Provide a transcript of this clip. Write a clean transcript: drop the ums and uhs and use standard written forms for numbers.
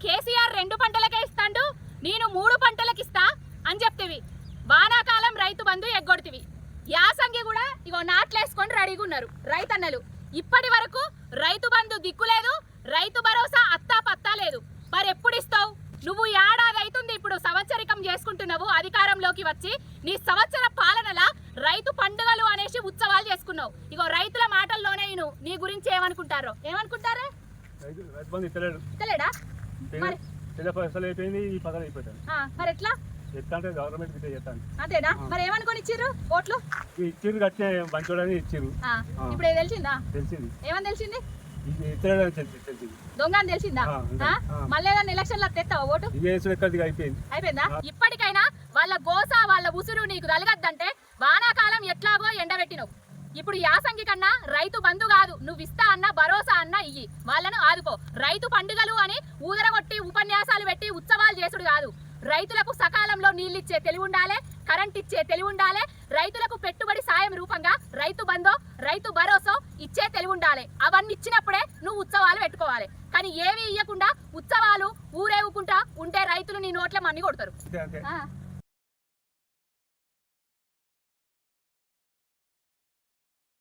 కేసీఆర్ 2 పంటలకే ఇస్తాండు, నేను 3 పంటలకు ఇస్తా అని చెప్తివి. వానాకాలం రైతు బంధు ఎగ్గొడితివి. యాసంగి కూడా ఇగో నాట్లేసుకొని రెడీగా ఉన్నారు రైతన్నలు. ఇప్పటి వరకు రైతు బంధు దిక్కులేదు, రైతు భరోసా అత్తా పత్తా లేదు. మరి ఎప్పుడు ఇస్తావు? నువ్వు ఏడాది అవుతుంది ఇప్పుడు సంవత్సరికం చేసుకుంటున్నావు అధికారంలోకి వచ్చి. నీ సంవత్సర పాలనలా రైతు పండుగలు అనేసి ఉత్సవాలు చేసుకున్నావు. ఇగో రైతుల మాటల్లోనే నీ గురించి ఏమనుకుంటారో ఏమనుకుంటారా? మరి ఎట్లా అంతేనా? మరి ఏమనుకొని ఇచ్చిర్రు ఓట్లు? ఇచ్చిర్రు కట్టే మంచోడని ఇచ్చిర్రు. ఇప్పుడు తెలిసిందా? తెలిసింది. ఏమని తెలిసింది? తెలిసింది. దొంగ అని తెలిసిందా? మళ్ళీ ఏదైనా ఎలక్షన్లో తెస్తావా ఓటు? అయిపోయిందా? ఇప్పటికైనా వాళ్ళ గోస వాళ్ళ ఉసురు నీకు తలగద్దంటే వానాకాలం ఎట్లాగో ఎండబెట్టినవు. ఇప్పుడు యాసంగి కన్నా రైతు బంధు కాదు, నువ్వు ఇస్తా అన్న భరోసా అన్న ఇయ్యి, వాళ్ళను ఆదుకో. రైతు పండుగలు అని ఊదరగొట్టి ఉపన్యాసాలు పెట్టి ఉత్సవాలు చేసుడు కాదు. రైతులకు సకాలంలో నీళ్ళిచ్చే తెలివి ఉండాలి, కరెంట్ ఇచ్చే తెలివి ఉండాలి, రైతులకు పెట్టుబడి సాయం రూపంగా రైతు బంధో రైతు భరోసా ఇచ్చే తెలివి ఉండాలి. అవన్నీ ఇచ్చినప్పుడే నువ్వు ఉత్సవాలు పెట్టుకోవాలి. కానీ ఏవి ఇయ్యకుండా ఉత్సవాలు ఊరేగుకుంటా ఉంటే రైతులు నీ నోట్ల మన్ని కొడతారు.